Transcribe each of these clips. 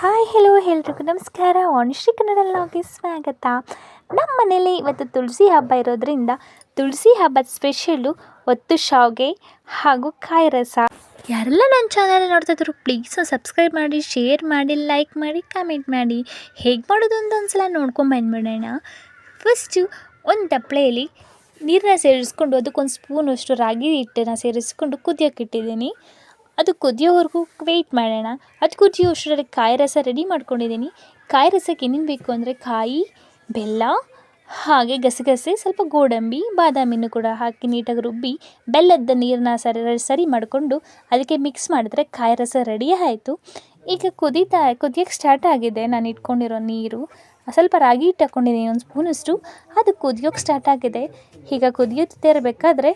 Hi hello ಎಲ್ರಿಗೂ ನಮಸ್ಕಾರ. ವಾಣಿಶ್ರೀ ಕನ್ನಡ ವ್ಲಾಗ್ಗೆ ಸ್ವಾಗತ. ನಮ್ಮ ಮನೇಲಿ ಇವತ್ತು ತುಳಸಿ ಹಬ್ಬ ಇರೋದ್ರಿಂದ ತುಳಸಿ ಹಬ್ಬದ ಸ್ಪೆಷಲ್ಲು ಒತ್ತು ಶಾವಿಗೆ ಹಾಗೂ ಕಾಯಿ ರಸ. ಯಾರೆಲ್ಲ ನನ್ನ ಚಾನಲ್ ನೋಡ್ತಾ ಇದ್ರು ಪ್ಲೀಸ್ ಸಬ್ಸ್ಕ್ರೈಬ್ ಮಾಡಿ, ಶೇರ್ ಮಾಡಿ, ಲೈಕ್ ಮಾಡಿ, ಕಮೆಂಟ್ ಮಾಡಿ. ಹೇಗೆ ಮಾಡೋದು ಅಂತ ಒಂದ್ಸಲ ನೋಡ್ಕೊಂಬಂದ್ಬಿಡೋಣ. ಫಸ್ಟು ಒಂದು ತಪ್ಪಲೆಯಲ್ಲಿ ನೀರನ್ನ ಸೇರಿಸ್ಕೊಂಡು ಅದಕ್ಕೊಂದು ಸ್ಪೂನಷ್ಟು ರಾಗಿ ಹಿಟ್ಟನ್ನು ಸೇರಿಸ್ಕೊಂಡು ಕುದಿಯೋಕೆ ಇಟ್ಟಿದ್ದೀನಿ. ಅದು ಕುದಿಯೋವರೆಗೂ ವೆಯ್ಟ್ ಮಾಡೋಣ. ಅದು ಕುದಿಯೋಷ್ಟರಲ್ಲಿ ಕಾಯಿ ರಸ ರೆಡಿ ಮಾಡ್ಕೊಂಡಿದ್ದೀನಿ. ಕಾಯಿ ರಸಕ್ಕೆ ಏನೇನು ಬೇಕು ಅಂದರೆ ಕಾಯಿ, ಬೆಲ್ಲ, ಹಾಗೆ ಗಸಗಸೆ, ಸ್ವಲ್ಪ ಗೋಡಂಬಿ, ಬಾದಾಮಿನೂ ಕೂಡ ಹಾಕಿ ನೀಟಾಗಿ ರುಬ್ಬಿ ಬೆಲ್ಲದ ನೀರನ್ನ ಸರಿ ಮಾಡಿಕೊಂಡು ಅದಕ್ಕೆ ಮಿಕ್ಸ್ ಮಾಡಿದ್ರೆ ಕಾಯಿ ರಸ ರೆಡಿ ಆಯಿತು. ಈಗ ಕುದಿಯೋಕ್ಕೆ ಸ್ಟಾರ್ಟ್ ಆಗಿದೆ. ನಾನು ಇಟ್ಕೊಂಡಿರೋ ನೀರು ಸ್ವಲ್ಪ ರಾಗಿ ಹಿಟ್ಟು ಹಾಕ್ಕೊಂಡಿದ್ದೀನಿ, ಒಂದು ಸ್ಪೂನಷ್ಟು. ಅದು ಕುದಿಯೋಕ್ಕೆ ಸ್ಟಾರ್ಟ್ ಆಗಿದೆ. ಈಗ ಕುದಿಯುತ್ತಾ ಇರಬೇಕಾದ್ರೆ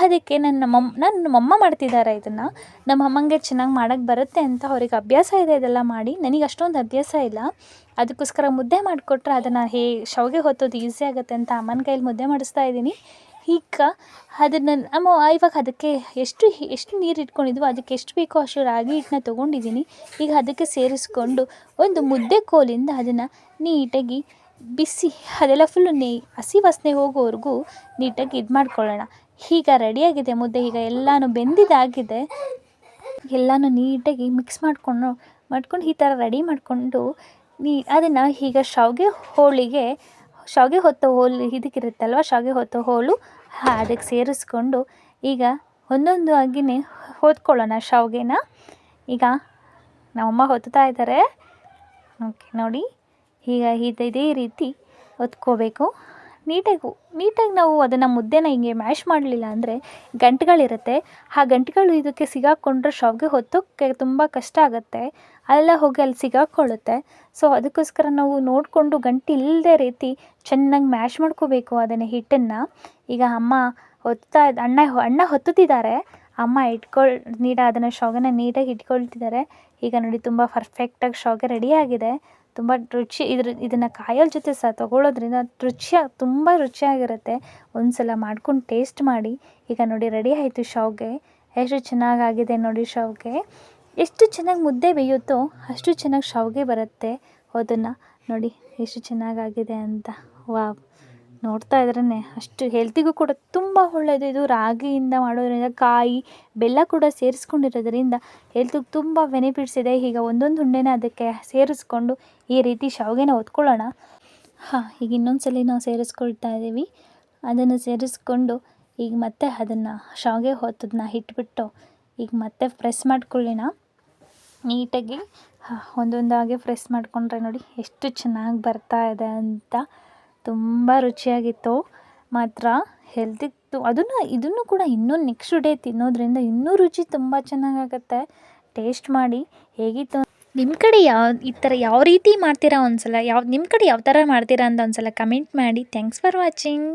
ಅದಕ್ಕೆ ನಮ್ಮಮ್ಮ ಮಾಡ್ತಿದ್ದಾರೆ ಇದನ್ನು. ನಮ್ಮ ಅಮ್ಮಂಗೆ ಚೆನ್ನಾಗಿ ಮಾಡೋಕ್ಕೆ ಬರುತ್ತೆ ಅಂತ ಅವ್ರಿಗೆ ಅಭ್ಯಾಸ ಇದೆ ಇದೆಲ್ಲ ಮಾಡಿ. ನನಗೆ ಅಷ್ಟೊಂದು ಅಭ್ಯಾಸ ಇಲ್ಲ. ಅದಕ್ಕೋಸ್ಕರ ಮುದ್ದೆ ಮಾಡಿಕೊಟ್ರೆ ಅದನ್ನು ಶಾವಿಗೆ ಹೊತ್ತೋದು ಈಸಿ ಆಗುತ್ತೆ ಅಂತ ಅಮ್ಮನ ಕೈಯಲ್ಲಿ ಮುದ್ದೆ ಮಾಡಿಸ್ತಾ ಇದ್ದೀನಿ. ಈಗ ಅದನ್ನು ಇವಾಗ ಅದಕ್ಕೆ ಎಷ್ಟು ನೀರು ಇಟ್ಕೊಂಡಿದ್ವೋ ಅದಕ್ಕೆ ಎಷ್ಟು ಬೇಕೋ ಅಷ್ಟು ರಾಗಿ ಹಿಟ್ಟನ್ನ ತೊಗೊಂಡಿದ್ದೀನಿ. ಈಗ ಅದಕ್ಕೆ ಸೇರಿಸ್ಕೊಂಡು ಒಂದು ಮುದ್ದೆ ಕೋಲಿಂದ ಅದನ್ನು ನೀಟಾಗಿ ಬಿಸಿ ಅದೆಲ್ಲ ಫುಲ್ಲು ಹಸಿ ವಾಸನೆ ಹೋಗೋವರೆಗೂ ನೀಟಾಗಿ ಇದು ಮಾಡ್ಕೊಳ್ಳೋಣ. ಈಗ ರೆಡಿಯಾಗಿದೆ ಮುದ್ದೆ. ಈಗ ಎಲ್ಲನೂ ಬೆಂದಿದ್ದಾಗಿದೆ. ಎಲ್ಲನೂ ನೀಟಾಗಿ ಮಿಕ್ಸ್ ಮಾಡ್ಕೊಂಡು ಈ ಥರ ರೆಡಿ ಮಾಡಿಕೊಂಡು ಅದನ್ನು ಈಗ ಶಾವಿಗೆ ಹೊತ್ತೋ ಹೋಳು ಇದಕ್ಕಿರುತ್ತಲ್ವ, ಶಾವಿಗೆ ಹೊತ್ತೋ ಹೋಳು ಅದಕ್ಕೆ ಸೇರಿಸ್ಕೊಂಡು ಈಗ ಒಂದೊಂದು ಆಗಿನೇ ಹೊತ್ಕೊಳ್ಳೋಣ ಶಾವಿಗೆನ. ಈಗ ನಮ್ಮಮ್ಮ ಹೊತ್ತಾ ಇದ್ದಾರೆ. ಓಕೆ ನೋಡಿ, ಈಗ ಇದೇ ರೀತಿ ಹೊತ್ಕೋಬೇಕು. ನೀಟಾಗಿ ನಾವು ಅದನ್ನು ಮುದ್ದೆನ ಹಿಂಗೆ ಮ್ಯಾಶ್ ಮಾಡಲಿಲ್ಲ ಅಂದರೆ ಗಂಟುಗಳಿರುತ್ತೆ. ಆ ಗಂಟುಗಳು ಇದಕ್ಕೆ ಸಿಗಾಕೊಂಡ್ರೆ ಶಾವಿಗೆ ಹೊತ್ತೋಕ್ಕೆ ತುಂಬ ಕಷ್ಟ ಆಗುತ್ತೆ. ಅಲ್ಲೆಲ್ಲ ಹೋಗಿ ಅಲ್ಲಿ ಸಿಗಾಕೊಳ್ಳುತ್ತೆ. ಸೊ ಅದಕ್ಕೋಸ್ಕರ ನಾವು ನೋಡಿಕೊಂಡು ಗಂಟು ಇಲ್ಲದೆ ರೀತಿ ಚೆನ್ನಾಗಿ ಮ್ಯಾಶ್ ಮಾಡ್ಕೋಬೇಕು ಅದನ್ನು ಹಿಟ್ಟನ್ನು. ಈಗ ಅಮ್ಮ ಅಣ್ಣ ಹೊತ್ತುತ್ತಿದ್ದಾರೆ. ಅಮ್ಮ ಅದನ್ನು ಶಾವಿಗೆನ ನೀಟಾಗಿ ಇಟ್ಕೊಳ್ತಿದ್ದಾರೆ. ಈಗ ನೋಡಿ, ತುಂಬ ಪರ್ಫೆಕ್ಟಾಗಿ ಶಾವಿಗೆ ರೆಡಿಯಾಗಿದೆ. ತುಂಬ ರುಚಿ ಇದನ್ನು ಕಾಯೋಳ ಜೊತೆ ಸಹ ತೊಗೊಳ್ಳೋದ್ರಿಂದ ತುಂಬ ರುಚಿಯಾಗಿರುತ್ತೆ. ಒಂದು ಸಲ ಮಾಡ್ಕೊಂಡು ಟೇಸ್ಟ್ ಮಾಡಿ. ಈಗ ನೋಡಿ, ರೆಡಿ ಆಯಿತು ಶಾವಿಗೆ. ಎಷ್ಟು ಚೆನ್ನಾಗಾಗಿದೆ ನೋಡಿ ಶಾವಿಗೆ. ಎಷ್ಟು ಚೆನ್ನಾಗಿ ಮುದ್ದೆ ಬೇಯುತ್ತೋ ಅಷ್ಟು ಚೆನ್ನಾಗಿ ಶಾವಿಗೆ ಬರುತ್ತೆ. ಅದನ್ನು ನೋಡಿ ಎಷ್ಟು ಚೆನ್ನಾಗಾಗಿದೆ ಅಂತ. ವಾವ್, ನೋಡ್ತಾ ಇದ್ರೇ ಅಷ್ಟು ಹೆಲ್ತಿಗೂ ಕೂಡ ತುಂಬ ಒಳ್ಳೆಯದು. ಇದು ರಾಗಿಯಿಂದ ಮಾಡೋದ್ರಿಂದ, ಕಾಯಿ ಬೆಲ್ಲ ಕೂಡ ಸೇರಿಸ್ಕೊಂಡಿರೋದ್ರಿಂದ ಹೆಲ್ತಿಗೆ ತುಂಬ ಬೆನಿಫಿಟ್ಸ್ ಇದೆ. ಈಗ ಒಂದೊಂದು ಉಂಡೆನ ಅದಕ್ಕೆ ಸೇರಿಸ್ಕೊಂಡು ಈ ರೀತಿ ಶಾವಿಗೆನ ಹೊತ್ಕೊಳ್ಳೋಣ. ಈಗ ಇನ್ನೊಂದು ಸಲ ನಾವು ಸೇರಿಸ್ಕೊಳ್ತಾ ಇದ್ದೀವಿ. ಅದನ್ನು ಸೇರಿಸ್ಕೊಂಡು ಈಗ ಮತ್ತೆ ಅದನ್ನು ಶಾವಿಗೆ ಹೊತ್ತದನ್ನ ಇಟ್ಬಿಟ್ಟು ಈಗ ಮತ್ತೆ ಪ್ರೆಸ್ ಮಾಡ್ಕೊಳ್ಳೋಣ ನೀಟಾಗಿ. ಒಂದೊಂದಾಗಿ ಪ್ರೆಸ್ ಮಾಡಿಕೊಂಡ್ರೆ ನೋಡಿ ಎಷ್ಟು ಚೆನ್ನಾಗಿ ಬರ್ತಾ ಇದೆ ಅಂತ. ತುಂಬ ರುಚಿಯಾಗಿತ್ತು ಮಾತ್ರ. ಹೆಲ್ತಿಗೆ ಇದನ್ನು ಕೂಡ ಇನ್ನೂ ನೆಕ್ಸ್ಟ್ ಡೇ ತಿನ್ನೋದ್ರಿಂದ ಇನ್ನೂ ರುಚಿ ತುಂಬ ಚೆನ್ನಾಗಾಗುತ್ತೆ. ಟೇಸ್ಟ್ ಮಾಡಿ ಹೇಗಿತ್ತು. ನಿಮ್ಮ ಕಡೆ ಈ ಥರ ಯಾವ ರೀತಿ ಮಾಡ್ತೀರಾ, ನಿಮ್ಮ ಕಡೆ ಯಾವ ಥರ ಮಾಡ್ತೀರಾ ಅಂತ ಒಂದು ಸಲ ಕಮೆಂಟ್ ಮಾಡಿ. Thanks for watching.